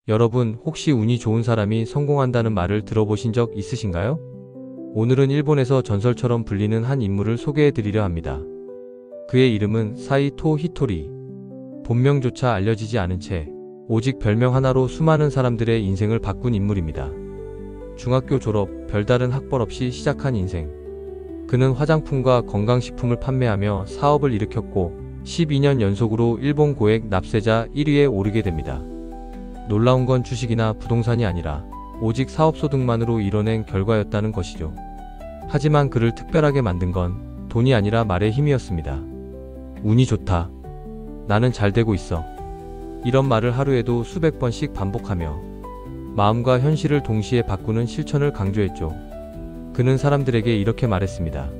여러분, 혹시 운이 좋은 사람이 성공한다는 말을 들어보신 적 있으신가요? 오늘은 일본에서 전설처럼 불리는 한 인물을 소개해 드리려 합니다. 그의 이름은 사이토 히토리. 본명조차 알려지지 않은 채 오직 별명 하나로 수많은 사람들의 인생을 바꾼 인물입니다. 중학교 졸업, 별다른 학벌 없이 시작한 인생. 그는 화장품과 건강식품을 판매하며 사업을 일으켰고 12년 연속으로 일본 고액 납세자 1위에 오르게 됩니다. 놀라운 건 주식이나 부동산이 아니라 오직 사업소득만으로 이뤄낸 결과였다는 것이죠. 하지만 그를 특별하게 만든 건 돈이 아니라 말의 힘이었습니다. 운이 좋다. 나는 잘 되고 있어. 이런 말을 하루에도 수백 번씩 반복하며 마음과 현실을 동시에 바꾸는 실천을 강조했죠. 그는 사람들에게 이렇게 말했습니다.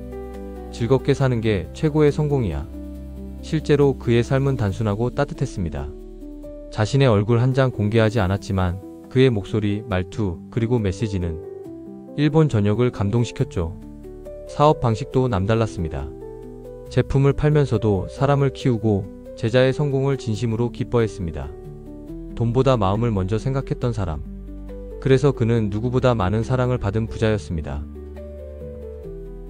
즐겁게 사는 게 최고의 성공이야. 실제로 그의 삶은 단순하고 따뜻했습니다. 자신의 얼굴 한 장 공개하지 않았지만 그의 목소리, 말투, 그리고 메시지는 일본 전역을 감동시켰죠. 사업 방식도 남달랐습니다. 제품을 팔면서도 사람을 키우고 제자의 성공을 진심으로 기뻐했습니다. 돈보다 마음을 먼저 생각했던 사람. 그래서 그는 누구보다 많은 사랑을 받은 부자였습니다.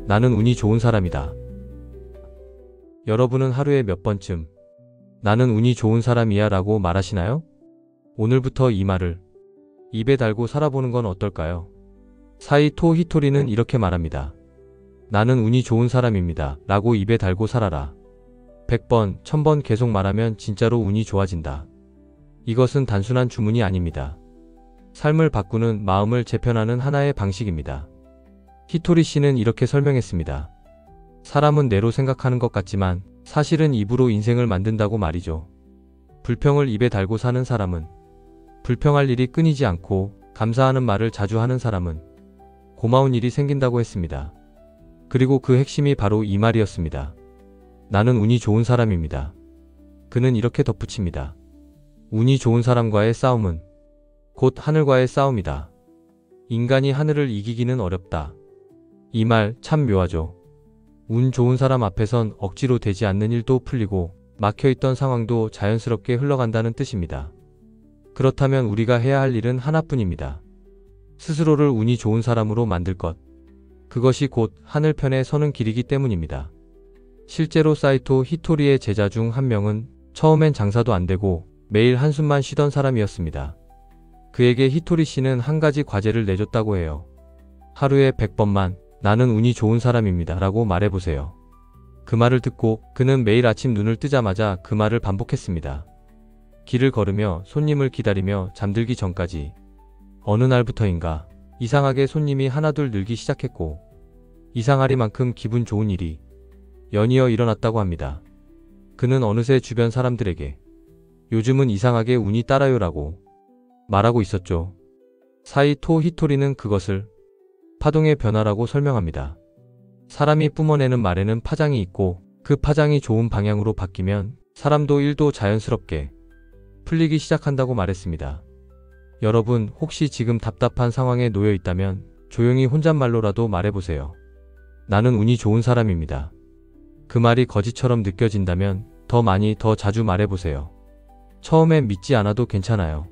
나는 운이 좋은 사람이다. 여러분은 하루에 몇 번쯤 나는 운이 좋은 사람이야 라고 말하시나요? 오늘부터 이 말을 입에 달고 살아보는 건 어떨까요? 사이토 히토리는 이렇게 말합니다. 나는 운이 좋은 사람입니다. 라고 입에 달고 살아라. 100번, 1000번 계속 말하면 진짜로 운이 좋아진다. 이것은 단순한 주문이 아닙니다. 삶을 바꾸는, 마음을 재편하는 하나의 방식입니다. 히토리 씨는 이렇게 설명했습니다. 사람은 뇌로 생각하는 것 같지만 사실은 입으로 인생을 만든다고 말이죠. 불평을 입에 달고 사는 사람은 불평할 일이 끊이지 않고 감사하는 말을 자주 하는 사람은 고마운 일이 생긴다고 했습니다. 그리고 그 핵심이 바로 이 말이었습니다. 나는 운이 좋은 사람입니다. 그는 이렇게 덧붙입니다. 운이 좋은 사람과의 싸움은 곧 하늘과의 싸움이다. 인간이 하늘을 이기기는 어렵다. 이 말 참 묘하죠. 운 좋은 사람 앞에선 억지로 되지 않는 일도 풀리고 막혀있던 상황도 자연스럽게 흘러간다는 뜻입니다. 그렇다면 우리가 해야 할 일은 하나뿐입니다. 스스로를 운이 좋은 사람으로 만들 것. 그것이 곧 하늘편에 서는 길이기 때문입니다. 실제로 사이토 히토리의 제자 중 한 명은 처음엔 장사도 안 되고 매일 한숨만 쉬던 사람이었습니다. 그에게 히토리 씨는 한 가지 과제를 내줬다고 해요. 하루에 100번만 나는 운이 좋은 사람입니다. 라고 말해보세요. 그 말을 듣고 그는 매일 아침 눈을 뜨자마자 그 말을 반복했습니다. 길을 걸으며 손님을 기다리며 잠들기 전까지. 어느 날부터인가 이상하게 손님이 하나둘 늘기 시작했고 이상하리만큼 기분 좋은 일이 연이어 일어났다고 합니다. 그는 어느새 주변 사람들에게 요즘은 이상하게 운이 따라요 라고 말하고 있었죠. 사이토 히토리는 그것을 파동의 변화라고 설명합니다. 사람이 뿜어내는 말에는 파장이 있고 그 파장이 좋은 방향으로 바뀌면 사람도 일도 자연스럽게 풀리기 시작한다고 말했습니다. 여러분, 혹시 지금 답답한 상황에 놓여 있다면 조용히 혼잣말로라도 말해보세요. 나는 운이 좋은 사람입니다. 그 말이 거짓처럼 느껴진다면 더 많이, 더 자주 말해보세요. 처음엔 믿지 않아도 괜찮아요.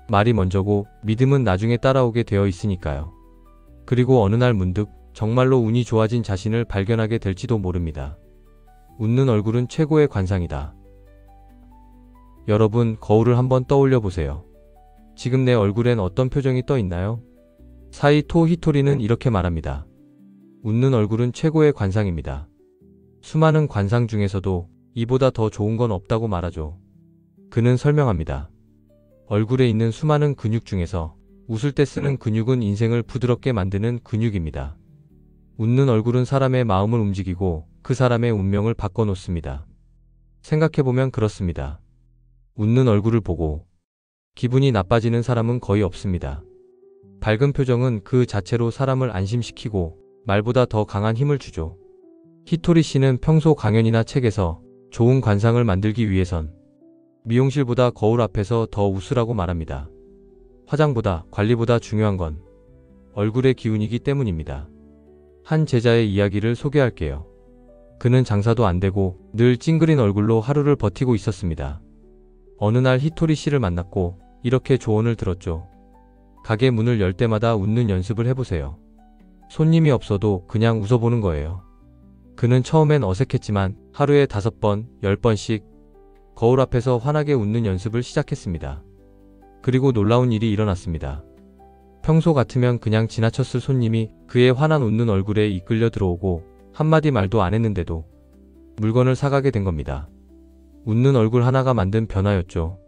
말이 먼저고 믿음은 나중에 따라오게 되어 있으니까요. 그리고 어느 날 문득 정말로 운이 좋아진 자신을 발견하게 될지도 모릅니다. 웃는 얼굴은 최고의 관상이다. 여러분, 거울을 한번 떠올려 보세요. 지금 내 얼굴엔 어떤 표정이 떠 있나요? 사이토 히토리는 이렇게 말합니다. 웃는 얼굴은 최고의 관상입니다. 수많은 관상 중에서도 이보다 더 좋은 건 없다고 말하죠. 그는 설명합니다. 얼굴에 있는 수많은 근육 중에서 웃을 때 쓰는 근육은 인생을 부드럽게 만드는 근육입니다. 웃는 얼굴은 사람의 마음을 움직이고 그 사람의 운명을 바꿔놓습니다. 생각해보면 그렇습니다. 웃는 얼굴을 보고 기분이 나빠지는 사람은 거의 없습니다. 밝은 표정은 그 자체로 사람을 안심시키고 말보다 더 강한 힘을 주죠. 히토리 씨는 평소 강연이나 책에서 좋은 관상을 만들기 위해선 미용실보다 거울 앞에서 더 웃으라고 말합니다. 화장보다, 관리보다 중요한 건 얼굴의 기운이기 때문입니다. 한 제자의 이야기를 소개할게요. 그는 장사도 안 되고 늘 찡그린 얼굴로 하루를 버티고 있었습니다. 어느 날 히토리 씨를 만났고 이렇게 조언을 들었죠. 가게 문을 열 때마다 웃는 연습을 해보세요. 손님이 없어도 그냥 웃어보는 거예요. 그는 처음엔 어색했지만 하루에 5번, 10번씩 거울 앞에서 환하게 웃는 연습을 시작했습니다. 그리고 놀라운 일이 일어났습니다. 평소 같으면 그냥 지나쳤을 손님이 그의 환한 웃는 얼굴에 이끌려 들어오고 한마디 말도 안 했는데도 물건을 사가게 된 겁니다. 웃는 얼굴 하나가 만든 변화였죠.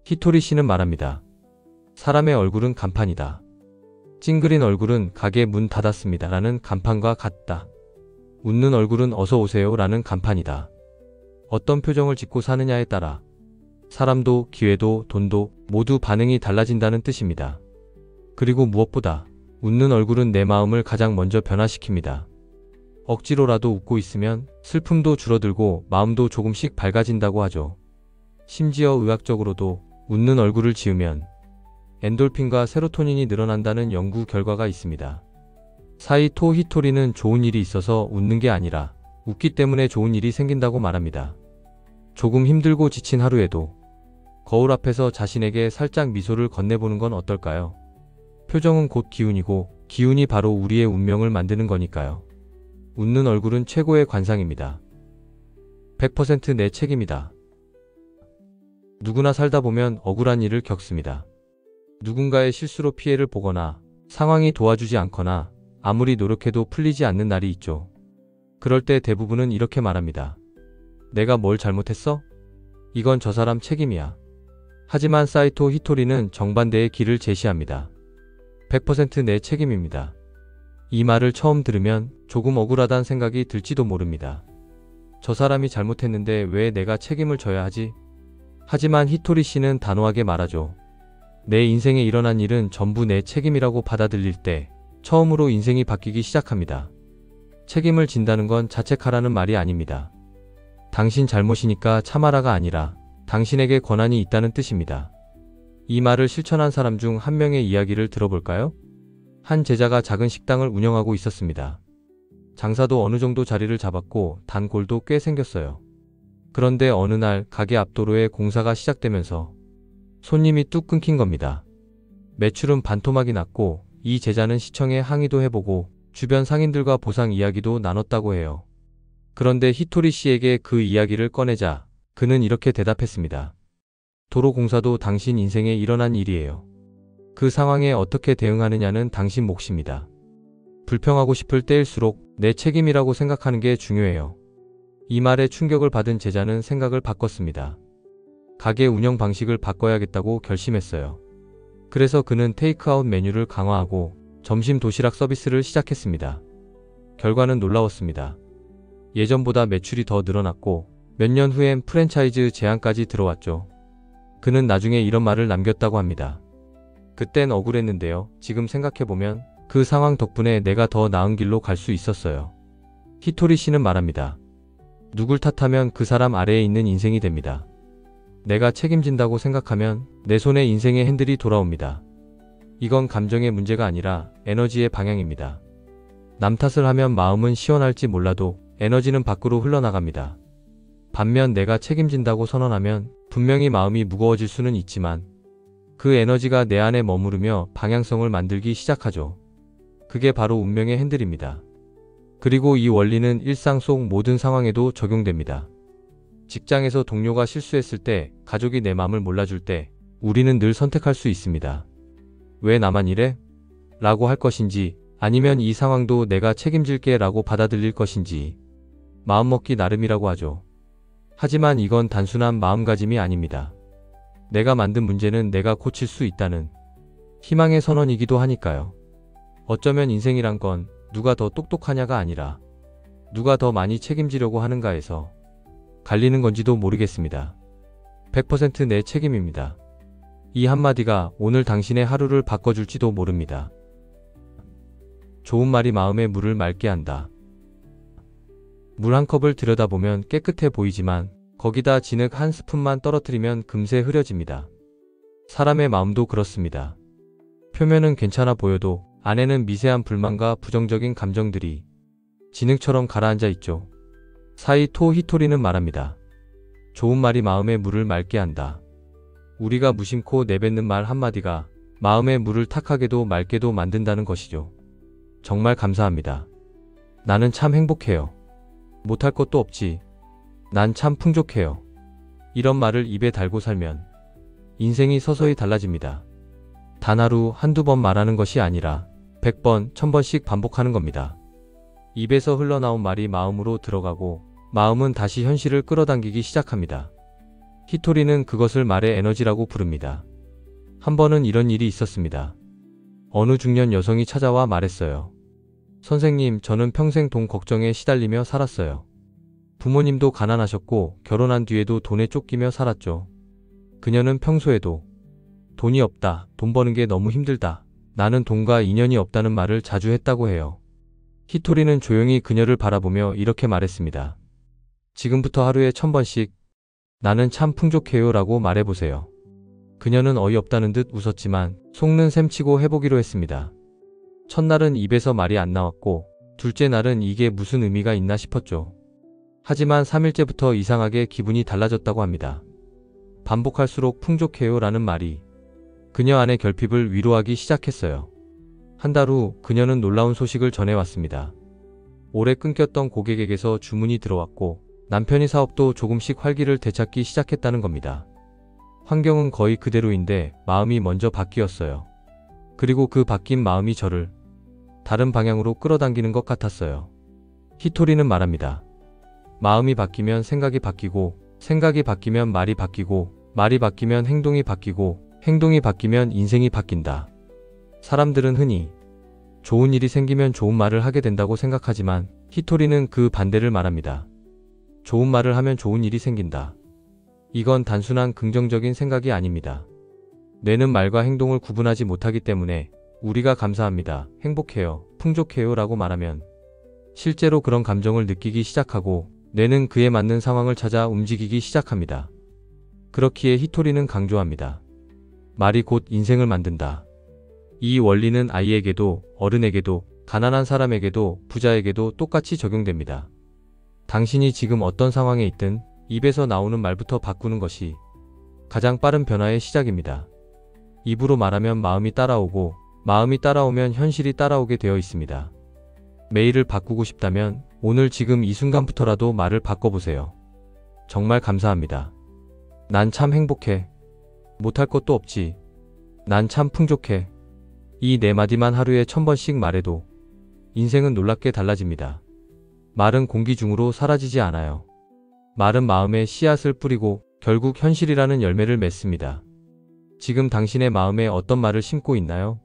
히토리 씨는 말합니다. 사람의 얼굴은 간판이다. 찡그린 얼굴은 가게 문 닫았습니다 라는 간판과 같다. 웃는 얼굴은 어서 오세요 라는 간판이다. 어떤 표정을 짓고 사느냐에 따라 사람도 기회도 돈도 모두 반응이 달라진다는 뜻입니다. 그리고 무엇보다 웃는 얼굴은 내 마음을 가장 먼저 변화시킵니다. 억지로라도 웃고 있으면 슬픔도 줄어들고 마음도 조금씩 밝아진다고 하죠. 심지어 의학적으로도 웃는 얼굴을 지으면 엔돌핀과 세로토닌이 늘어난다는 연구 결과가 있습니다. 사이토 히토리는 좋은 일이 있어서 웃는 게 아니라 웃기 때문에 좋은 일이 생긴다고 말합니다. 조금 힘들고 지친 하루에도 거울 앞에서 자신에게 살짝 미소를 건네보는 건 어떨까요? 표정은 곧 기운이고 기운이 바로 우리의 운명을 만드는 거니까요. 웃는 얼굴은 최고의 관상입니다. 100% 내 책임이다. 누구나 살다 보면 억울한 일을 겪습니다. 누군가의 실수로 피해를 보거나 상황이 도와주지 않거나 아무리 노력해도 풀리지 않는 날이 있죠. 그럴 때 대부분은 이렇게 말합니다. 내가 뭘 잘못했어? 이건 저 사람 책임이야. 하지만 사이토 히토리는 정반대의 길을 제시합니다. 100% 내 책임입니다. 이 말을 처음 들으면 조금 억울하다는 생각이 들지도 모릅니다. 저 사람이 잘못했는데 왜 내가 책임을 져야 하지? 하지만 히토리 씨는 단호하게 말하죠. 내 인생에 일어난 일은 전부 내 책임이라고 받아들일 때 처음으로 인생이 바뀌기 시작합니다. 책임을 진다는 건 자책하라는 말이 아닙니다. 당신 잘못이니까 참아라가 아니라 당신에게 권한이 있다는 뜻입니다. 이 말을 실천한 사람 중 한 명의 이야기를 들어볼까요? 한 제자가 작은 식당을 운영하고 있었습니다. 장사도 어느 정도 자리를 잡았고 단골도 꽤 생겼어요. 그런데 어느 날 가게 앞도로에 공사가 시작되면서 손님이 뚝 끊긴 겁니다. 매출은 반토막이 났고 이 제자는 시청에 항의도 해보고 주변 상인들과 보상 이야기도 나눴다고 해요. 그런데 히토리 씨에게 그 이야기를 꺼내자 그는 이렇게 대답했습니다. 도로 공사도 당신 인생에 일어난 일이에요. 그 상황에 어떻게 대응하느냐는 당신 몫입니다. 불평하고 싶을 때일수록 내 책임이라고 생각하는 게 중요해요. 이 말에 충격을 받은 제자는 생각을 바꿨습니다. 가게 운영 방식을 바꿔야겠다고 결심했어요. 그래서 그는 테이크아웃 메뉴를 강화하고 점심 도시락 서비스를 시작했습니다. 결과는 놀라웠습니다. 예전보다 매출이 더 늘어났고 몇 년 후엔 프랜차이즈 제안까지 들어왔죠. 그는 나중에 이런 말을 남겼다고 합니다. 그땐 억울했는데요. 지금 생각해보면 그 상황 덕분에 내가 더 나은 길로 갈 수 있었어요. 히토리 씨는 말합니다. 누굴 탓하면 그 사람 아래에 있는 인생이 됩니다. 내가 책임진다고 생각하면 내 손에 인생의 핸들이 돌아옵니다. 이건 감정의 문제가 아니라 에너지의 방향입니다. 남 탓을 하면 마음은 시원할지 몰라도 에너지는 밖으로 흘러나갑니다. 반면 내가 책임진다고 선언하면 분명히 마음이 무거워질 수는 있지만 그 에너지가 내 안에 머무르며 방향성을 만들기 시작하죠. 그게 바로 운명의 핸들입니다. 그리고 이 원리는 일상 속 모든 상황에도 적용됩니다. 직장에서 동료가 실수했을 때, 가족이 내 마음을 몰라줄 때 우리는 늘 선택할 수 있습니다. 왜 나만 이래? 라고 할 것인지 아니면 이 상황도 내가 책임질게 라고 받아들일 것인지 마음먹기 나름이라고 하죠. 하지만 이건 단순한 마음가짐이 아닙니다. 내가 만든 문제는 내가 고칠 수 있다는 희망의 선언이기도 하니까요. 어쩌면 인생이란 건 누가 더 똑똑하냐가 아니라 누가 더 많이 책임지려고 하는가에서 갈리는 건지도 모르겠습니다. 100% 내 책임입니다. 이 한마디가 오늘 당신의 하루를 바꿔줄지도 모릅니다. 좋은 말이 마음의 물을 맑게 한다. 물 한 컵을 들여다보면 깨끗해 보이지만 거기다 진흙 한 스푼만 떨어뜨리면 금세 흐려집니다. 사람의 마음도 그렇습니다. 표면은 괜찮아 보여도 안에는 미세한 불만과 부정적인 감정들이 진흙처럼 가라앉아 있죠. 사이토 히토리는 말합니다. 좋은 말이 마음의 물을 맑게 한다. 우리가 무심코 내뱉는 말 한마디가 마음의 물을 탁하게도 맑게도 만든다는 것이죠. 정말 감사합니다. 나는 참 행복해요. 못할 것도 없지. 난 참 풍족해요. 이런 말을 입에 달고 살면 인생이 서서히 달라집니다. 단 하루 한두 번 말하는 것이 아니라 100번, 1000번씩 반복하는 겁니다. 입에서 흘러나온 말이 마음으로 들어가고 마음은 다시 현실을 끌어당기기 시작합니다. 히토리는 그것을 말의 에너지라고 부릅니다. 한 번은 이런 일이 있었습니다. 어느 중년 여성이 찾아와 말했어요. 선생님, 저는 평생 돈 걱정에 시달리며 살았어요. 부모님도 가난하셨고 결혼한 뒤에도 돈에 쫓기며 살았죠. 그녀는 평소에도 돈이 없다, 돈 버는 게 너무 힘들다, 나는 돈과 인연이 없다는 말을 자주 했다고 해요. 히토리는 조용히 그녀를 바라보며 이렇게 말했습니다. 지금부터 하루에 1000번씩 나는 참 풍족해요 라고 말해보세요. 그녀는 어이없다는 듯 웃었지만 속는 셈치고 해보기로 했습니다. 첫날은 입에서 말이 안 나왔고 둘째 날은 이게 무슨 의미가 있나 싶었죠. 하지만 3일째부터 이상하게 기분이 달라졌다고 합니다. 반복할수록 풍족해요 라는 말이 그녀 안의 결핍을 위로하기 시작했어요. 한 달 후 그녀는 놀라운 소식을 전해왔습니다. 오래 끊겼던 고객에게서 주문이 들어왔고 남편이 사업도 조금씩 활기를 되찾기 시작했다는 겁니다. 환경은 거의 그대로인데 마음이 먼저 바뀌었어요. 그리고 그 바뀐 마음이 저를 다른 방향으로 끌어당기는 것 같았어요. 히토리는 말합니다. 마음이 바뀌면 생각이 바뀌고, 생각이 바뀌면 말이 바뀌고, 말이 바뀌면 행동이 바뀌고, 행동이 바뀌면 인생이 바뀐다. 사람들은 흔히 좋은 일이 생기면 좋은 말을 하게 된다고 생각하지만 히토리는 그 반대를 말합니다. 좋은 말을 하면 좋은 일이 생긴다. 이건 단순한 긍정적인 생각이 아닙니다. 뇌는 말과 행동을 구분하지 못하기 때문에 우리가 감사합니다, 행복해요, 풍족해요 라고 말하면 실제로 그런 감정을 느끼기 시작하고 뇌는 그에 맞는 상황을 찾아 움직이기 시작합니다. 그렇기에 히토리는 강조합니다. 말이 곧 인생을 만든다. 이 원리는 아이에게도 어른에게도 가난한 사람에게도 부자에게도 똑같이 적용됩니다. 당신이 지금 어떤 상황에 있든 입에서 나오는 말부터 바꾸는 것이 가장 빠른 변화의 시작입니다. 입으로 말하면 마음이 따라오고 마음이 따라오면 현실이 따라오게 되어 있습니다. 매일을 바꾸고 싶다면 오늘 지금 이 순간부터라도 말을 바꿔보세요. 정말 감사합니다. 난 참 행복해. 못할 것도 없지. 난 참 풍족해. 이 네 마디만 하루에 1000번씩 말해도 인생은 놀랍게 달라집니다. 말은 공기 중으로 사라지지 않아요. 말은 마음에 씨앗을 뿌리고 결국 현실이라는 열매를 맺습니다. 지금 당신의 마음에 어떤 말을 심고 있나요?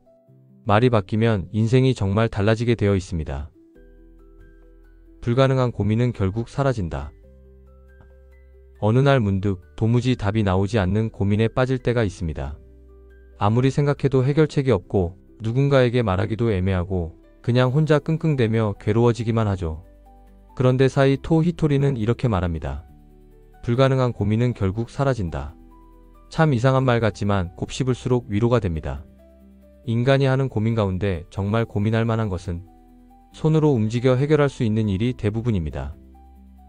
말이 바뀌면 인생이 정말 달라지게 되어 있습니다. 불가능한 고민은 결국 사라진다. 어느 날 문득 도무지 답이 나오지 않는 고민에 빠질 때가 있습니다. 아무리 생각해도 해결책이 없고 누군가에게 말하기도 애매하고 그냥 혼자 끙끙대며 괴로워지기만 하죠. 그런데 사이토 히토리는 이렇게 말합니다. 불가능한 고민은 결국 사라진다. 참 이상한 말 같지만 곱씹을수록 위로가 됩니다. 인간이 하는 고민 가운데 정말 고민할 만한 것은 손으로 움직여 해결할 수 있는 일이 대부분입니다.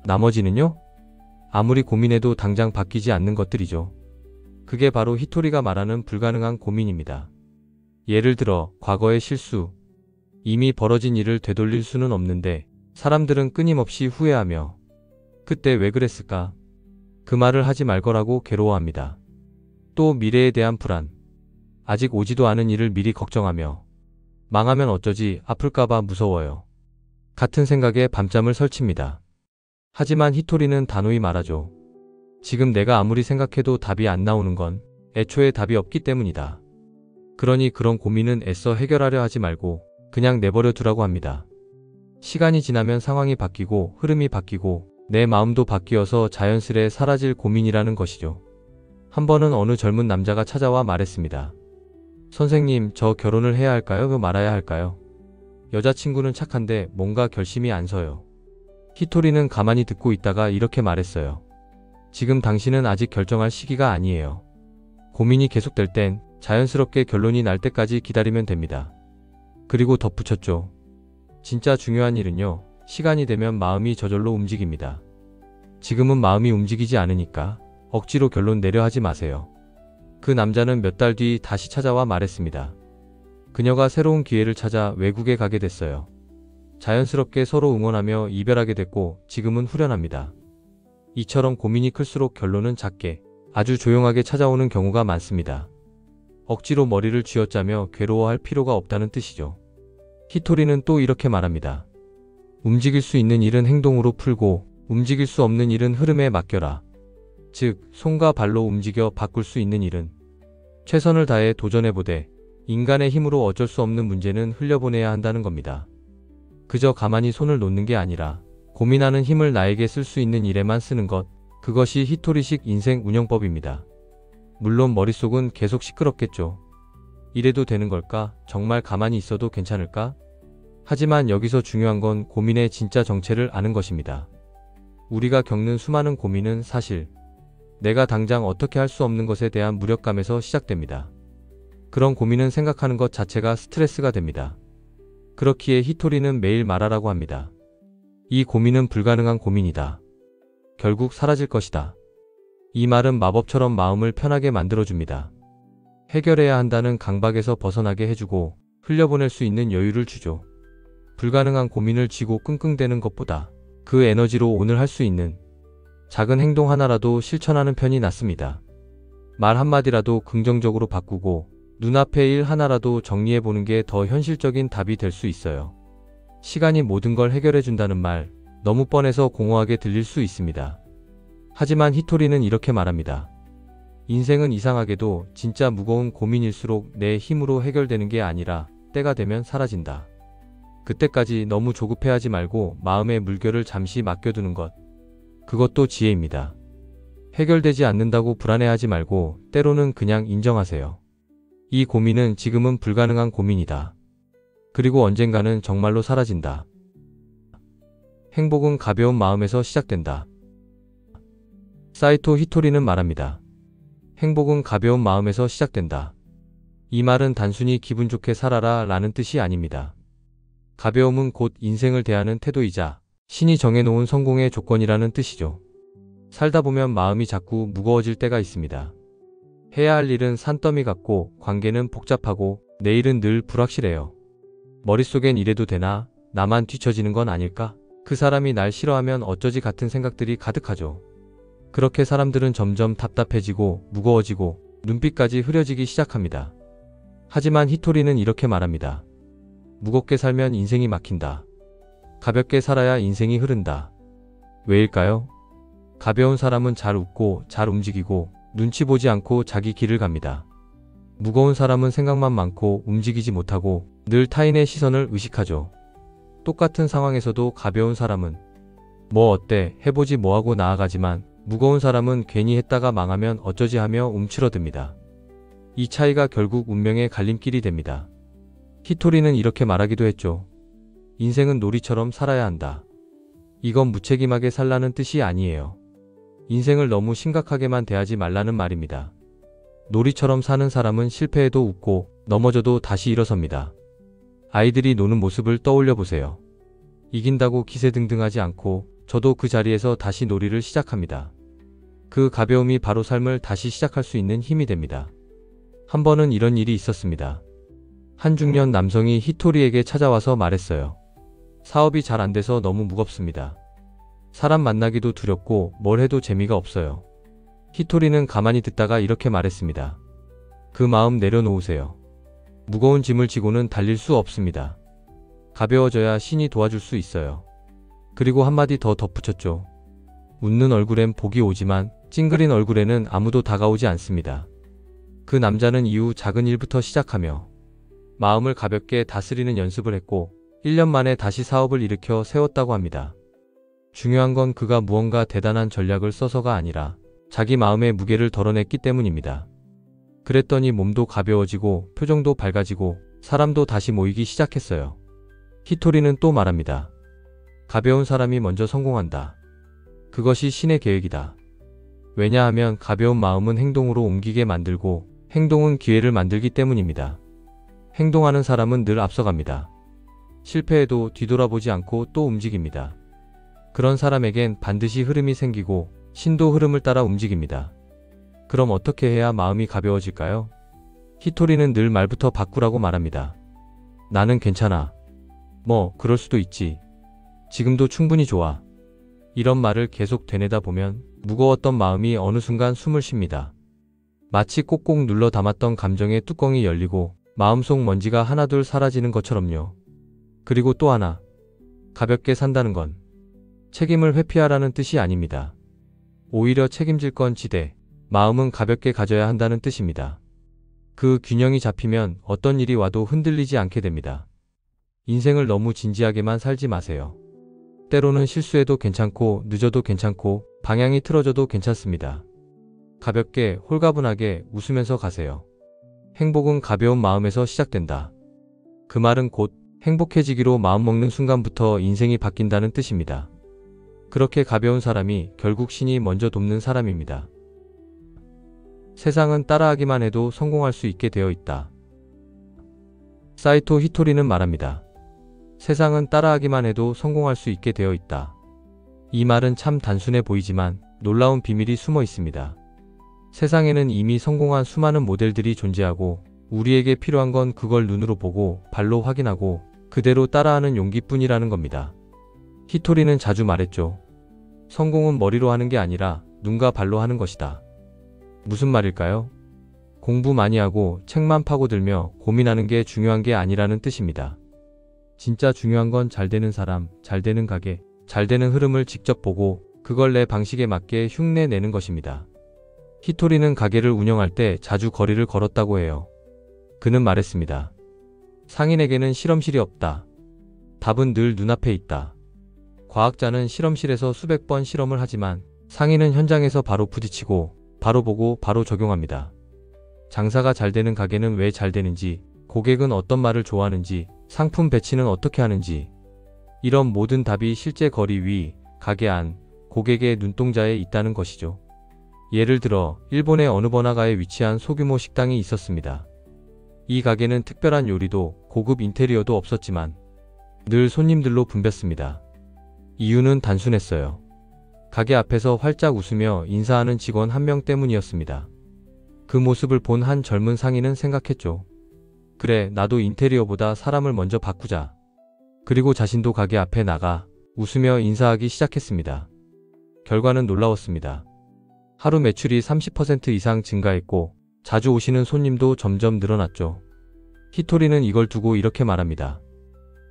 나머지는요? 아무리 고민해도 당장 바뀌지 않는 것들이죠. 그게 바로 히토리가 말하는 불가능한 고민입니다. 예를 들어 과거의 실수, 이미 벌어진 일을 되돌릴 수는 없는데 사람들은 끊임없이 후회하며 그때 왜 그랬을까? 그 말을 하지 말거라고 괴로워합니다. 또 미래에 대한 불안, 아직 오지도 않은 일을 미리 걱정하며 망하면 어쩌지, 아플까봐 무서워요. 같은 생각에 밤잠을 설칩니다. 하지만 히토리는 단호히 말하죠. 지금 내가 아무리 생각해도 답이 안 나오는 건 애초에 답이 없기 때문이다. 그러니 그런 고민은 애써 해결하려 하지 말고 그냥 내버려 두라고 합니다. 시간이 지나면 상황이 바뀌고 흐름이 바뀌고 내 마음도 바뀌어서 자연스레 사라질 고민이라는 것이죠. 한 번은 어느 젊은 남자가 찾아와 말했습니다. 선생님, 저 결혼을 해야 할까요? 말아야 할까요? 여자친구는 착한데 뭔가 결심이 안 서요. 히토리는 가만히 듣고 있다가 이렇게 말했어요. 지금 당신은 아직 결정할 시기가 아니에요. 고민이 계속될 땐 자연스럽게 결론이 날 때까지 기다리면 됩니다. 그리고 덧붙였죠. 진짜 중요한 일은요, 시간이 되면 마음이 저절로 움직입니다. 지금은 마음이 움직이지 않으니까 억지로 결론 내려 하지 마세요. 그 남자는 몇 달 뒤 다시 찾아와 말했습니다. 그녀가 새로운 기회를 찾아 외국에 가게 됐어요. 자연스럽게 서로 응원하며 이별하게 됐고 지금은 후련합니다. 이처럼 고민이 클수록 결론은 작게, 아주 조용하게 찾아오는 경우가 많습니다. 억지로 머리를 쥐어짜며 괴로워할 필요가 없다는 뜻이죠. 히토리는 또 이렇게 말합니다. 움직일 수 있는 일은 행동으로 풀고 움직일 수 없는 일은 흐름에 맡겨라. 즉, 손과 발로 움직여 바꿀 수 있는 일은 최선을 다해 도전해보되 인간의 힘으로 어쩔 수 없는 문제는 흘려보내야 한다는 겁니다. 그저 가만히 손을 놓는 게 아니라 고민하는 힘을 나에게 쓸 수 있는 일에만 쓰는 것, 그것이 히토리식 인생 운영법입니다. 물론 머릿속은 계속 시끄럽겠죠. 이래도 되는 걸까? 정말 가만히 있어도 괜찮을까? 하지만 여기서 중요한 건 고민의 진짜 정체를 아는 것입니다. 우리가 겪는 수많은 고민은 사실 내가 당장 어떻게 할 수 없는 것에 대한 무력감에서 시작됩니다. 그런 고민은 생각하는 것 자체가 스트레스가 됩니다. 그렇기에 히토리는 매일 말하라고 합니다. 이 고민은 불가능한 고민이다. 결국 사라질 것이다. 이 말은 마법처럼 마음을 편하게 만들어줍니다. 해결해야 한다는 강박에서 벗어나게 해주고 흘려보낼 수 있는 여유를 주죠. 불가능한 고민을 쥐고 끙끙대는 것보다 그 에너지로 오늘 할 수 있는 작은 행동 하나라도 실천하는 편이 낫습니다. 말 한마디라도 긍정적으로 바꾸고 눈앞의 일 하나라도 정리해보는 게 더 현실적인 답이 될 수 있어요. 시간이 모든 걸 해결해준다는 말, 너무 뻔해서 공허하게 들릴 수 있습니다. 하지만 히토리는 이렇게 말합니다. 인생은 이상하게도 진짜 무거운 고민일수록 내 힘으로 해결되는 게 아니라 때가 되면 사라진다. 그때까지 너무 조급해하지 말고 마음의 물결을 잠시 맡겨두는 것. 그것도 지혜입니다. 해결되지 않는다고 불안해하지 말고 때로는 그냥 인정하세요. 이 고민은 지금은 불가능한 고민이다. 그리고 언젠가는 정말로 사라진다. 행복은 가벼운 마음에서 시작된다. 사이토 히토리는 말합니다. 행복은 가벼운 마음에서 시작된다. 이 말은 단순히 기분 좋게 살아라 라는 뜻이 아닙니다. 가벼움은 곧 인생을 대하는 태도이자 신이 정해놓은 성공의 조건이라는 뜻이죠. 살다 보면 마음이 자꾸 무거워질 때가 있습니다. 해야 할 일은 산더미 같고 관계는 복잡하고 내일은 늘 불확실해요. 머릿속엔 이래도 되나? 나만 뒤처지는 건 아닐까? 그 사람이 날 싫어하면 어쩌지 같은 생각들이 가득하죠. 그렇게 사람들은 점점 답답해지고 무거워지고 눈빛까지 흐려지기 시작합니다. 하지만 히토리는 이렇게 말합니다. 무겁게 살면 인생이 막힌다. 가볍게 살아야 인생이 흐른다. 왜일까요? 가벼운 사람은 잘 웃고 잘 움직이고 눈치 보지 않고 자기 길을 갑니다. 무거운 사람은 생각만 많고 움직이지 못하고 늘 타인의 시선을 의식하죠. 똑같은 상황에서도 가벼운 사람은 뭐 어때 해보지 뭐하고 나아가지만 무거운 사람은 괜히 했다가 망하면 어쩌지 하며 움츠러듭니다. 이 차이가 결국 운명의 갈림길이 됩니다. 히토리는 이렇게 말하기도 했죠. 인생은 놀이처럼 살아야 한다. 이건 무책임하게 살라는 뜻이 아니에요. 인생을 너무 심각하게만 대하지 말라는 말입니다. 놀이처럼 사는 사람은 실패해도 웃고 넘어져도 다시 일어섭니다. 아이들이 노는 모습을 떠올려 보세요. 이긴다고 기세등등하지 않고 저도 그 자리에서 다시 놀이를 시작합니다. 그 가벼움이 바로 삶을 다시 시작할 수 있는 힘이 됩니다. 한 번은 이런 일이 있었습니다. 한 중년 남성이 히토리에게 찾아와서 말했어요. 사업이 잘 안 돼서 너무 무겁습니다. 사람 만나기도 두렵고 뭘 해도 재미가 없어요. 히토리는 가만히 듣다가 이렇게 말했습니다. 그 마음 내려놓으세요. 무거운 짐을 지고는 달릴 수 없습니다. 가벼워져야 신이 도와줄 수 있어요. 그리고 한마디 더 덧붙였죠. 웃는 얼굴엔 복이 오지만 찡그린 얼굴에는 아무도 다가오지 않습니다. 그 남자는 이후 작은 일부터 시작하며 마음을 가볍게 다스리는 연습을 했고 1년 만에 다시 사업을 일으켜 세웠다고 합니다. 중요한 건 그가 무언가 대단한 전략을 써서가 아니라 자기 마음의 무게를 덜어냈기 때문입니다. 그랬더니 몸도 가벼워지고 표정도 밝아지고 사람도 다시 모이기 시작했어요. 히토리는 또 말합니다. 가벼운 사람이 먼저 성공한다. 그것이 신의 계획이다. 왜냐하면 가벼운 마음은 행동으로 옮기게 만들고 행동은 기회를 만들기 때문입니다. 행동하는 사람은 늘 앞서갑니다. 실패해도 뒤돌아보지 않고 또 움직입니다. 그런 사람에겐 반드시 흐름이 생기고 신도 흐름을 따라 움직입니다. 그럼 어떻게 해야 마음이 가벼워질까요? 히토리는 늘 말부터 바꾸라고 말합니다. 나는 괜찮아. 뭐, 그럴 수도 있지. 지금도 충분히 좋아. 이런 말을 계속 되뇌다 보면 무거웠던 마음이 어느 순간 숨을 쉽니다. 마치 꼭꼭 눌러 담았던 감정의 뚜껑이 열리고 마음속 먼지가 하나둘 사라지는 것처럼요. 그리고 또 하나. 가볍게 산다는 건 책임을 회피하라는 뜻이 아닙니다. 오히려 책임질 건 지대, 마음은 가볍게 가져야 한다는 뜻입니다. 그 균형이 잡히면 어떤 일이 와도 흔들리지 않게 됩니다. 인생을 너무 진지하게만 살지 마세요. 때로는 실수해도 괜찮고 늦어도 괜찮고 방향이 틀어져도 괜찮습니다. 가볍게 홀가분하게 웃으면서 가세요. 행복은 가벼운 마음에서 시작된다. 그 말은 곧 행복해지기로 마음먹는 순간부터 인생이 바뀐다는 뜻입니다. 그렇게 가벼운 사람이 결국 신이 먼저 돕는 사람입니다. 세상은 따라하기만 해도 성공할 수 있게 되어 있다. 사이토 히토리는 말합니다. 세상은 따라하기만 해도 성공할 수 있게 되어 있다. 이 말은 참 단순해 보이지만 놀라운 비밀이 숨어 있습니다. 세상에는 이미 성공한 수많은 모델들이 존재하고 우리에게 필요한 건 그걸 눈으로 보고 발로 확인하고 그대로 따라하는 용기뿐이라는 겁니다. 히토리는 자주 말했죠. 성공은 머리로 하는 게 아니라 눈과 발로 하는 것이다. 무슨 말일까요? 공부 많이 하고 책만 파고들며 고민하는 게 중요한 게 아니라는 뜻입니다. 진짜 중요한 건 잘 되는 사람, 잘 되는 가게, 잘 되는 흐름을 직접 보고 그걸 내 방식에 맞게 흉내내는 것입니다. 히토리는 가게를 운영할 때 자주 거리를 걸었다고 해요. 그는 말했습니다. 상인에게는 실험실이 없다. 답은 늘 눈앞에 있다. 과학자는 실험실에서 수백 번 실험을 하지만 상인은 현장에서 바로 부딪히고 바로 보고 바로 적용합니다. 장사가 잘 되는 가게는 왜 잘 되는지, 고객은 어떤 말을 좋아하는지, 상품 배치는 어떻게 하는지, 이런 모든 답이 실제 거리 위, 가게 안, 고객의 눈동자에 있다는 것이죠. 예를 들어 일본의 어느 번화가에 위치한 소규모 식당이 있었습니다. 이 가게는 특별한 요리도 고급 인테리어도 없었지만 늘 손님들로 붐볐습니다. 이유는 단순했어요. 가게 앞에서 활짝 웃으며 인사하는 직원 한 명 때문이었습니다. 그 모습을 본 한 젊은 상인은 생각했죠. 그래, 나도 인테리어보다 사람을 먼저 바꾸자. 그리고 자신도 가게 앞에 나가 웃으며 인사하기 시작했습니다. 결과는 놀라웠습니다. 하루 매출이 30% 이상 증가했고 자주 오시는 손님도 점점 늘어났죠. 히토리는 이걸 두고 이렇게 말합니다.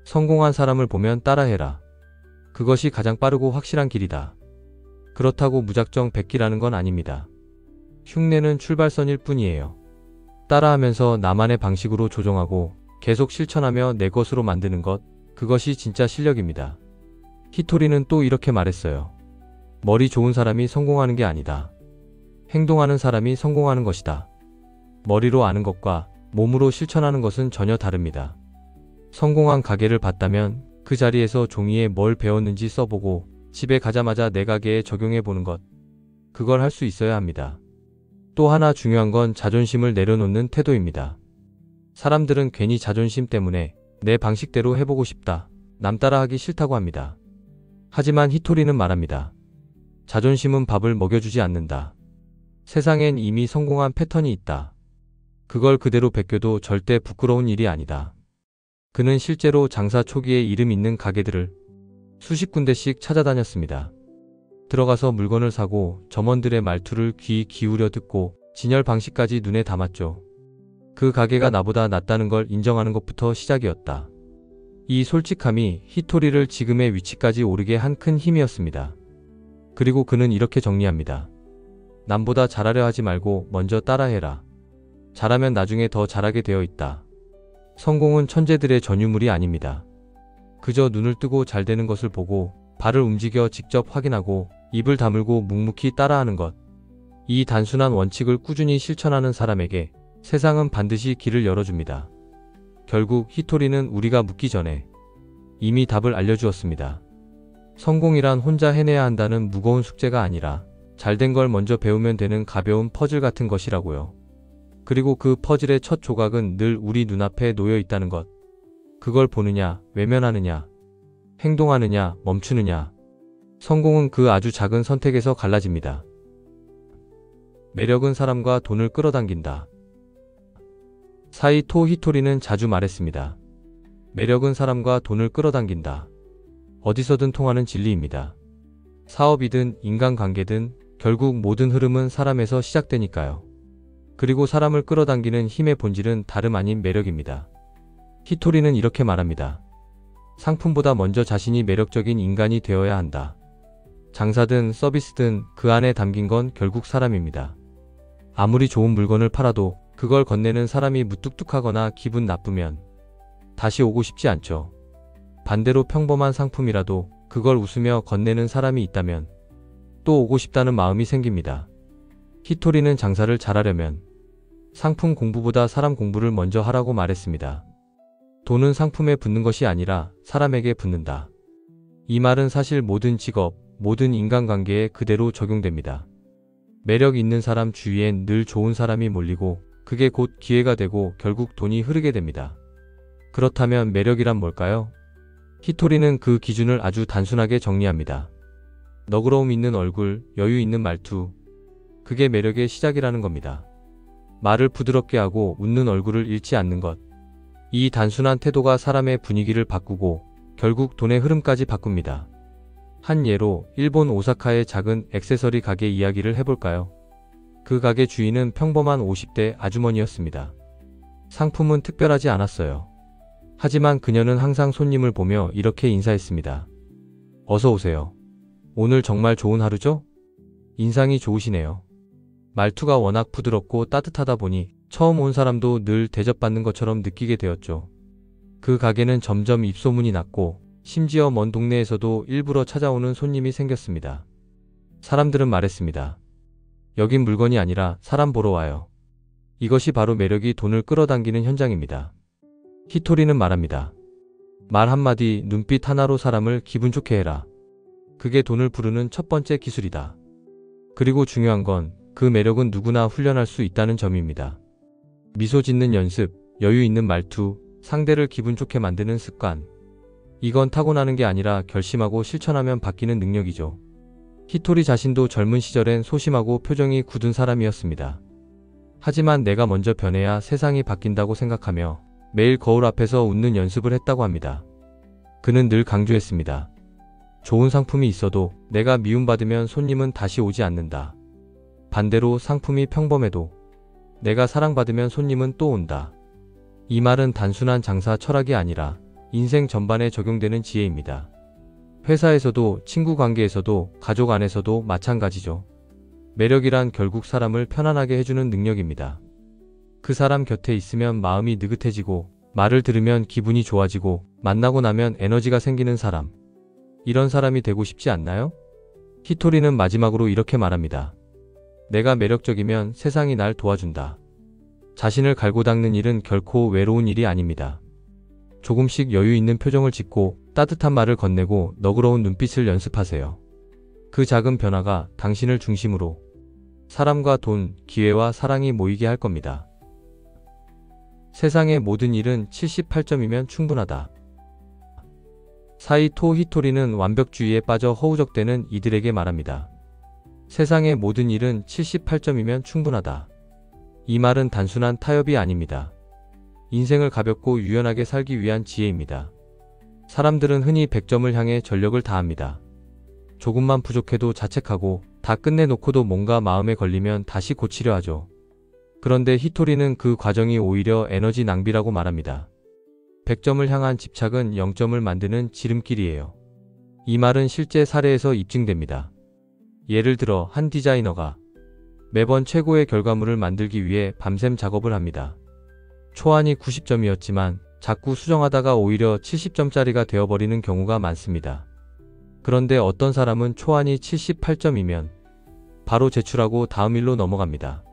성공한 사람을 보면 따라해라. 그것이 가장 빠르고 확실한 길이다. 그렇다고 무작정 베끼라는 건 아닙니다. 흉내는 출발선일 뿐이에요. 따라하면서 나만의 방식으로 조정하고 계속 실천하며 내 것으로 만드는 것, 그것이 진짜 실력입니다. 히토리는 또 이렇게 말했어요. 머리 좋은 사람이 성공하는 게 아니다. 행동하는 사람이 성공하는 것이다. 머리로 아는 것과 몸으로 실천하는 것은 전혀 다릅니다. 성공한 가게를 봤다면 그 자리에서 종이에 뭘 배웠는지 써보고 집에 가자마자 내 가게에 적용해보는 것. 그걸 할 수 있어야 합니다. 또 하나 중요한 건 자존심을 내려놓는 태도입니다. 사람들은 괜히 자존심 때문에 내 방식대로 해보고 싶다, 남 따라하기 싫다고 합니다. 하지만 히토리는 말합니다. 자존심은 밥을 먹여주지 않는다. 세상엔 이미 성공한 패턴이 있다. 그걸 그대로 베껴도 절대 부끄러운 일이 아니다. 그는 실제로 장사 초기에 이름 있는 가게들을 수십 군데씩 찾아다녔습니다. 들어가서 물건을 사고 점원들의 말투를 귀 기울여 듣고 진열 방식까지 눈에 담았죠. 그 가게가 나보다 낫다는 걸 인정하는 것부터 시작이었다. 이 솔직함이 히토리를 지금의 위치까지 오르게 한 큰 힘이었습니다. 그리고 그는 이렇게 정리합니다. 남보다 잘하려 하지 말고 먼저 따라해라. 잘하면 나중에 더 잘하게 되어 있다. 성공은 천재들의 전유물이 아닙니다. 그저 눈을 뜨고 잘 되는 것을 보고 발을 움직여 직접 확인하고 입을 다물고 묵묵히 따라하는 것. 이 단순한 원칙을 꾸준히 실천하는 사람에게 세상은 반드시 길을 열어줍니다. 결국 히토리는 우리가 묻기 전에 이미 답을 알려주었습니다. 성공이란 혼자 해내야 한다는 무거운 숙제가 아니라 잘된 걸 먼저 배우면 되는 가벼운 퍼즐 같은 것이라고요. 그리고 그 퍼즐의 첫 조각은 늘 우리 눈앞에 놓여 있다는 것. 그걸 보느냐, 외면하느냐, 행동하느냐, 멈추느냐. 성공은 그 아주 작은 선택에서 갈라집니다. 매력은 사람과 돈을 끌어당긴다. 사이토 히토리는 자주 말했습니다. 매력은 사람과 돈을 끌어당긴다. 어디서든 통하는 진리입니다. 사업이든 인간관계든 결국 모든 흐름은 사람에서 시작되니까요. 그리고 사람을 끌어당기는 힘의 본질은 다름 아닌 매력입니다. 히토리는 이렇게 말합니다. 상품보다 먼저 자신이 매력적인 인간이 되어야 한다. 장사든 서비스든 그 안에 담긴 건 결국 사람입니다. 아무리 좋은 물건을 팔아도 그걸 건네는 사람이 무뚝뚝하거나 기분 나쁘면 다시 오고 싶지 않죠. 반대로 평범한 상품이라도 그걸 웃으며 건네는 사람이 있다면 또 오고 싶다는 마음이 생깁니다. 히토리는 장사를 잘하려면 상품 공부보다 사람 공부를 먼저 하라고 말했습니다. 돈은 상품에 붙는 것이 아니라 사람에게 붙는다. 이 말은 사실 모든 직업, 모든 인간관계에 그대로 적용됩니다. 매력 있는 사람 주위엔 늘 좋은 사람이 몰리고 그게 곧 기회가 되고 결국 돈이 흐르게 됩니다. 그렇다면 매력이란 뭘까요? 히토리는 그 기준을 아주 단순하게 정리합니다. 너그러움 있는 얼굴, 여유 있는 말투. 그게 매력의 시작이라는 겁니다. 말을 부드럽게 하고 웃는 얼굴을 잃지 않는 것. 이 단순한 태도가 사람의 분위기를 바꾸고 결국 돈의 흐름까지 바꿉니다. 한 예로 일본 오사카의 작은 액세서리 가게 이야기를 해볼까요? 그 가게 주인은 평범한 50대 아주머니였습니다. 상품은 특별하지 않았어요. 하지만 그녀는 항상 손님을 보며 이렇게 인사했습니다. 어서 오세요. 오늘 정말 좋은 하루죠? 인상이 좋으시네요. 말투가 워낙 부드럽고 따뜻하다 보니 처음 온 사람도 늘 대접받는 것처럼 느끼게 되었죠. 그 가게는 점점 입소문이 났고 심지어 먼 동네에서도 일부러 찾아오는 손님이 생겼습니다. 사람들은 말했습니다. 여긴 물건이 아니라 사람 보러 와요. 이것이 바로 매력이 돈을 끌어당기는 현장입니다. 히토리는 말합니다. 말 한마디, 눈빛 하나로 사람을 기분 좋게 해라. 그게 돈을 부르는 첫 번째 기술이다. 그리고 중요한 건 그 매력은 누구나 훈련할 수 있다는 점입니다. 미소 짓는 연습, 여유 있는 말투, 상대를 기분 좋게 만드는 습관. 이건 타고나는 게 아니라 결심하고 실천하면 바뀌는 능력이죠. 히토리 자신도 젊은 시절엔 소심하고 표정이 굳은 사람이었습니다. 하지만 내가 먼저 변해야 세상이 바뀐다고 생각하며 매일 거울 앞에서 웃는 연습을 했다고 합니다. 그는 늘 강조했습니다. 좋은 상품이 있어도 내가 미움받으면 손님은 다시 오지 않는다. 반대로 상품이 평범해도 내가 사랑받으면 손님은 또 온다. 이 말은 단순한 장사 철학이 아니라 인생 전반에 적용되는 지혜입니다. 회사에서도, 친구 관계에서도, 가족 안에서도 마찬가지죠. 매력이란 결국 사람을 편안하게 해주는 능력입니다. 그 사람 곁에 있으면 마음이 느긋해지고, 말을 들으면 기분이 좋아지고, 만나고 나면 에너지가 생기는 사람. 이런 사람이 되고 싶지 않나요? 히토리는 마지막으로 이렇게 말합니다. 내가 매력적이면 세상이 날 도와준다. 자신을 갈고 닦는 일은 결코 외로운 일이 아닙니다. 조금씩 여유 있는 표정을 짓고 따뜻한 말을 건네고 너그러운 눈빛을 연습하세요. 그 작은 변화가 당신을 중심으로 사람과 돈, 기회와 사랑이 모이게 할 겁니다. 세상의 모든 일은 78점이면 충분하다. 사이토 히토리는 완벽주의에 빠져 허우적대는 이들에게 말합니다. 세상의 모든 일은 78점이면 충분하다. 이 말은 단순한 타협이 아닙니다. 인생을 가볍고 유연하게 살기 위한 지혜입니다. 사람들은 흔히 100점을 향해 전력을 다합니다. 조금만 부족해도 자책하고 다 끝내놓고도 뭔가 마음에 걸리면 다시 고치려 하죠. 그런데 히토리는 그 과정이 오히려 에너지 낭비라고 말합니다. 100점을 향한 집착은 0점을 만드는 지름길이에요. 이 말은 실제 사례에서 입증됩니다. 예를 들어 한 디자이너가 매번 최고의 결과물을 만들기 위해 밤샘 작업을 합니다. 초안이 90점이었지만 자꾸 수정하다가 오히려 70점짜리가 되어버리는 경우가 많습니다. 그런데 어떤 사람은 초안이 78점이면 바로 제출하고 다음 일로 넘어갑니다.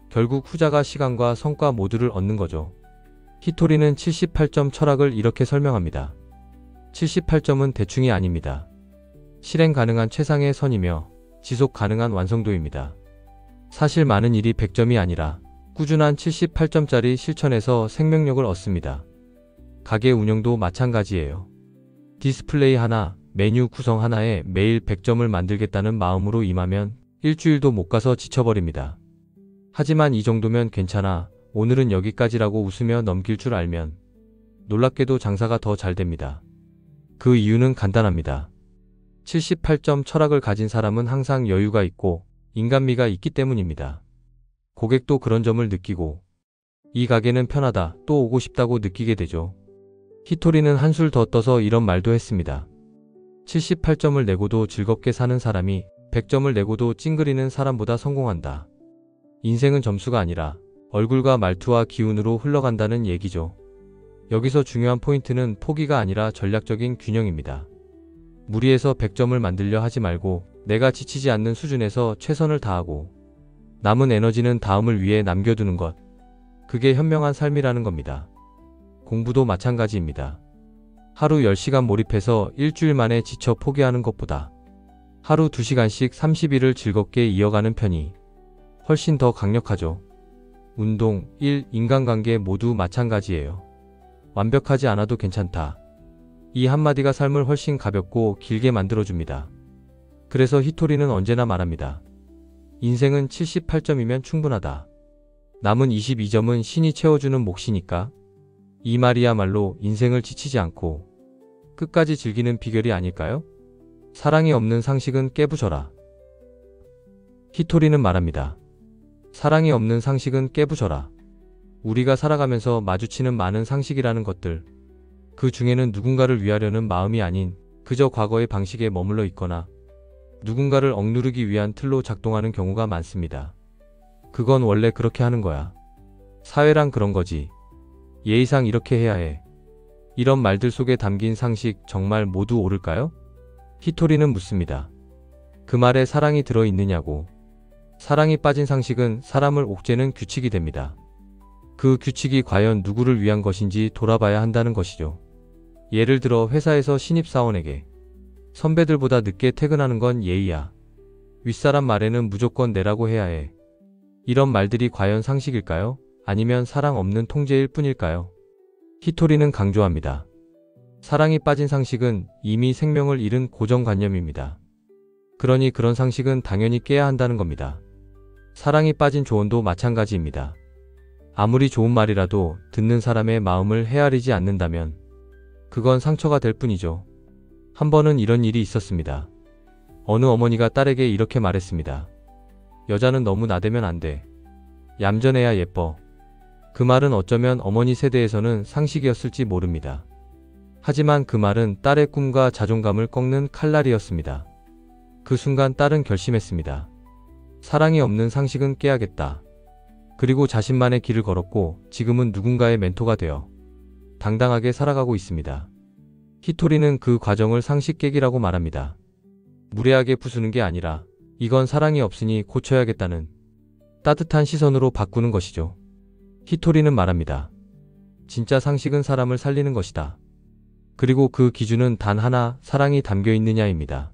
결국 후자가 시간과 성과 모두를 얻는 거죠. 히토리는 78점 철학을 이렇게 설명합니다. 78점은 대충이 아닙니다. 실행 가능한 최상의 선이며 지속 가능한 완성도입니다. 사실 많은 일이 100점이 아니라 꾸준한 78점짜리 실천에서 생명력을 얻습니다. 가게 운영도 마찬가지예요. 디스플레이 하나, 메뉴 구성 하나에 매일 100점을 만들겠다는 마음으로 임하면 일주일도 못 가서 지쳐버립니다. 하지만 이 정도면 괜찮아. 오늘은 여기까지라고 웃으며 넘길 줄 알면 놀랍게도 장사가 더 잘 됩니다. 그 이유는 간단합니다. 78점 철학을 가진 사람은 항상 여유가 있고 인간미가 있기 때문입니다. 고객도 그런 점을 느끼고 이 가게는 편하다, 또 오고 싶다고 느끼게 되죠. 히토리는 한술 더 떠서 이런 말도 했습니다. 78점을 내고도 즐겁게 사는 사람이 100점을 내고도 찡그리는 사람보다 성공한다. 인생은 점수가 아니라 얼굴과 말투와 기운으로 흘러간다는 얘기죠. 여기서 중요한 포인트는 포기가 아니라 전략적인 균형입니다. 무리해서 100점을 만들려 하지 말고 내가 지치지 않는 수준에서 최선을 다하고 남은 에너지는 다음을 위해 남겨두는 것. 그게 현명한 삶이라는 겁니다. 공부도 마찬가지입니다. 하루 10시간 몰입해서 일주일 만에 지쳐 포기하는 것보다 하루 2시간씩 30일을 즐겁게 이어가는 편이 훨씬 더 강력하죠. 운동, 일, 인간관계 모두 마찬가지예요. 완벽하지 않아도 괜찮다. 이 한마디가 삶을 훨씬 가볍고 길게 만들어줍니다. 그래서 히토리는 언제나 말합니다. 인생은 78점이면 충분하다. 남은 22점은 신이 채워주는 몫이니까. 이 말이야말로 인생을 지치지 않고 끝까지 즐기는 비결이 아닐까요? 사랑이 없는 상식은 깨부셔라. 히토리는 말합니다. 사랑이 없는 상식은 깨부셔라. 우리가 살아가면서 마주치는 많은 상식이라는 것들, 그 중에는 누군가를 위하려는 마음이 아닌 그저 과거의 방식에 머물러 있거나 누군가를 억누르기 위한 틀로 작동하는 경우가 많습니다. 그건 원래 그렇게 하는 거야. 사회란 그런 거지. 예의상 이렇게 해야 해. 이런 말들 속에 담긴 상식 정말 모두 옳을까요? 히토리는 묻습니다. 그 말에 사랑이 들어있느냐고. 사랑이 빠진 상식은 사람을 옥죄는 규칙이 됩니다. 그 규칙이 과연 누구를 위한 것인지 돌아봐야 한다는 것이죠. 예를 들어 회사에서 신입사원에게 선배들보다 늦게 퇴근하는 건 예의야. 윗사람 말에는 무조건 내라고 해야 해. 이런 말들이 과연 상식일까요? 아니면 사랑 없는 통제일 뿐일까요? 히토리는 강조합니다. 사랑이 빠진 상식은 이미 생명을 잃은 고정관념입니다. 그러니 그런 상식은 당연히 깨야 한다는 겁니다. 사랑이 빠진 조언도 마찬가지입니다. 아무리 좋은 말이라도 듣는 사람의 마음을 헤아리지 않는다면 그건 상처가 될 뿐이죠. 한 번은 이런 일이 있었습니다. 어느 어머니가 딸에게 이렇게 말했습니다. 여자는 너무 나대면 안 돼. 얌전해야 예뻐. 그 말은 어쩌면 어머니 세대에서는 상식이었을지 모릅니다. 하지만 그 말은 딸의 꿈과 자존감을 꺾는 칼날이었습니다. 그 순간 딸은 결심했습니다. 사랑이 없는 상식은 깨야겠다. 그리고 자신만의 길을 걸었고 지금은 누군가의 멘토가 되어 당당하게 살아가고 있습니다. 히토리는 그 과정을 상식 깨기라고 말합니다. 무례하게 부수는 게 아니라 이건 사랑이 없으니 고쳐야겠다는 따뜻한 시선으로 바꾸는 것이죠. 히토리는 말합니다. 진짜 상식은 사람을 살리는 것이다. 그리고 그 기준은 단 하나, 사랑이 담겨 있느냐입니다.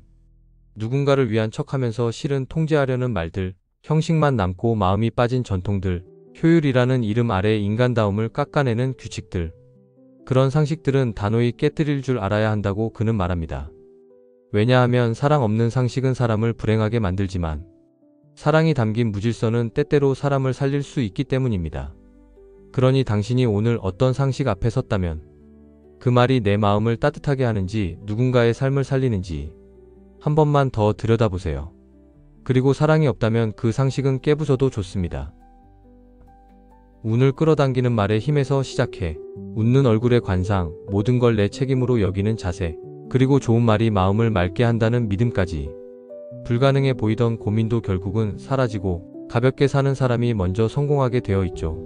누군가를 위한 척하면서 실은 통제하려는 말들, 형식만 남고 마음이 빠진 전통들, 효율이라는 이름 아래 인간다움을 깎아내는 규칙들. 그런 상식들은 단호히 깨뜨릴 줄 알아야 한다고 그는 말합니다. 왜냐하면 사랑 없는 상식은 사람을 불행하게 만들지만 사랑이 담긴 무질서는 때때로 사람을 살릴 수 있기 때문입니다. 그러니 당신이 오늘 어떤 상식 앞에 섰다면 그 말이 내 마음을 따뜻하게 하는지 누군가의 삶을 살리는지 한 번만 더 들여다보세요. 그리고 사랑이 없다면 그 상식은 깨부숴도 좋습니다. 운을 끌어당기는 말에 힘에서 시작해 웃는 얼굴의 관상, 모든 걸 내 책임으로 여기는 자세, 그리고 좋은 말이 마음을 맑게 한다는 믿음까지. 불가능해 보이던 고민도 결국은 사라지고 가볍게 사는 사람이 먼저 성공하게 되어 있죠.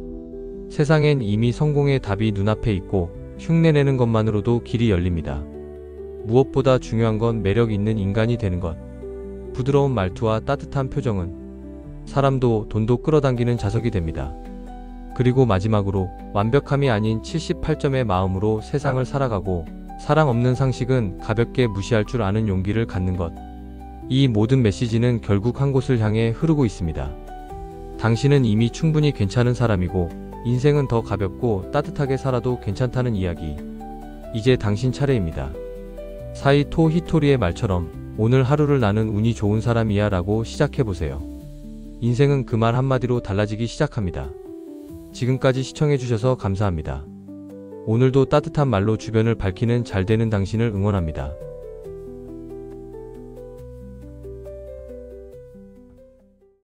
세상엔 이미 성공의 답이 눈앞에 있고 흉내내는 것만으로도 길이 열립니다. 무엇보다 중요한 건 매력 있는 인간이 되는 것. 부드러운 말투와 따뜻한 표정은 사람도 돈도 끌어당기는 자석이 됩니다. 그리고 마지막으로 완벽함이 아닌 78점의 마음으로 세상을 살아가고 사랑 없는 상식은 가볍게 무시할 줄 아는 용기를 갖는 것. 이 모든 메시지는 결국 한 곳을 향해 흐르고 있습니다. 당신은 이미 충분히 괜찮은 사람이고 인생은 더 가볍고 따뜻하게 살아도 괜찮다는 이야기. 이제 당신 차례입니다. 사이토 히토리의 말처럼 오늘 하루를 나는 운이 좋은 사람이야 라고 시작해보세요. 인생은 그 말 한마디로 달라지기 시작합니다. 지금까지 시청해주셔서 감사합니다. 오늘도 따뜻한 말로 주변을 밝히는 잘되는 당신을 응원합니다.